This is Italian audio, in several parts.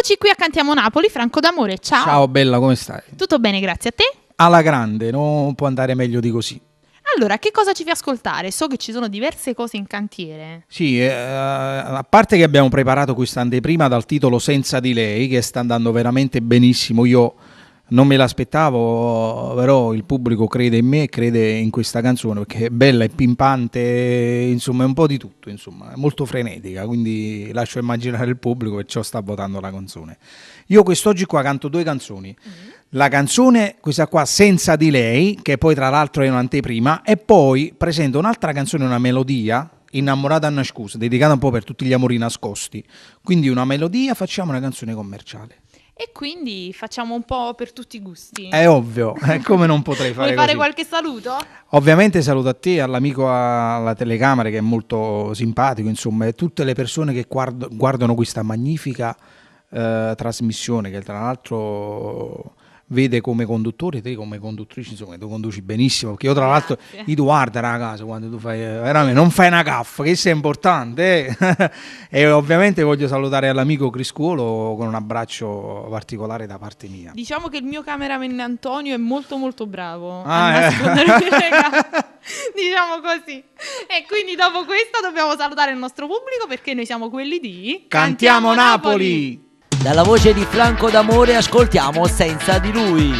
Eccoci qui a Cantiamo Napoli, Franco D'Amore, ciao. Ciao bella, come stai? Tutto bene, grazie a te. Alla grande, non può andare meglio di così. Allora, che cosa ci fai ascoltare? So che ci sono diverse cose in cantiere. Sì, a parte che abbiamo preparato questa anteprima dal titolo Senza di lei, che sta andando veramente benissimo. Io non me l'aspettavo, però il pubblico crede in me e crede in questa canzone, perché è bella, è pimpante, insomma è un po' di tutto, insomma, è molto frenetica, quindi lascio immaginare il pubblico, perciò sta votando la canzone. Io quest'oggi qua canto due canzoni. La canzone, questa qua, Senza di lei, che poi tra l'altro è un'anteprima, e poi presento un'altra canzone, una melodia, Innamorata a nascosto, dedicata un po' per tutti gli amori nascosti. Quindi una melodia, facciamo una canzone commerciale. E quindi facciamo un po' per tutti i gusti. È ovvio, come non potrei fare Vuoi fare così? qualche saluto? Ovviamente saluto a te, all'amico alla telecamera che è molto simpatico, insomma, e tutte le persone che guardano questa magnifica trasmissione, che tra l'altro vede come conduttore, te come conduttrice, insomma, tu conduci benissimo, perché io tra l'altro ti guardo a casa quando tu fai, veramente non fai una gaffa, che sia importante, E ovviamente voglio salutare all'amico Criscuolo con un abbraccio particolare da parte mia. Diciamo che il mio cameraman Antonio è molto molto bravo Ah, a nascondere le cose. Diciamo così. E quindi dopo questo dobbiamo salutare il nostro pubblico, perché noi siamo quelli di Cantiamo Napoli! Dalla voce di Franco D'Amore ascoltiamo Senza di lui.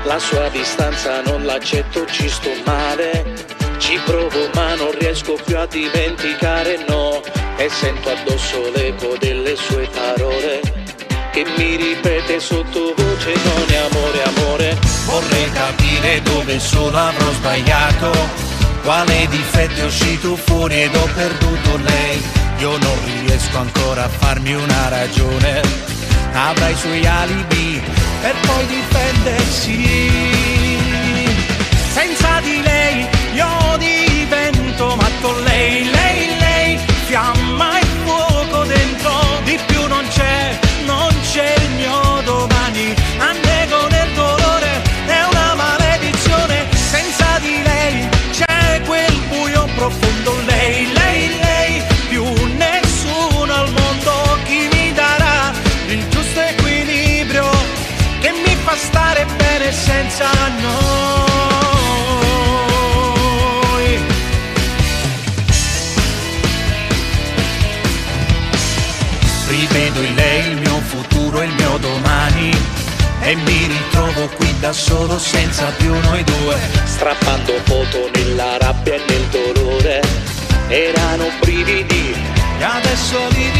La sua distanza non l'accetto, ci sto male. Ci provo ma non riesco più a dimenticare, no. E sento addosso l'eco delle sue parole che mi ripete sottovoce: non è amore, amore. Vorrei capire dove solo avrò sbagliato, quale difetto è uscito fuori ed ho perduto lei. Io non riesco ancora a farmi una ragione. Avrà i suoi alibi per poi difendersi. Senza di lei io divento matto. Lei, fiamma e fuoco dentro. Di più non c'è il mio domani. Annego nel dolore, è una maledizione. Senza di lei c'è quel buio profondo. Lei, più nessuno al mondo chi mi darà il giusto equilibrio che mi fa stare bene senza noi. Rivedo in lei il mio futuro e il mio domani, e mi ritrovo qui da solo senza più noi due, strappando foto nella rabbia e nel dolore. Erano brividi e adesso li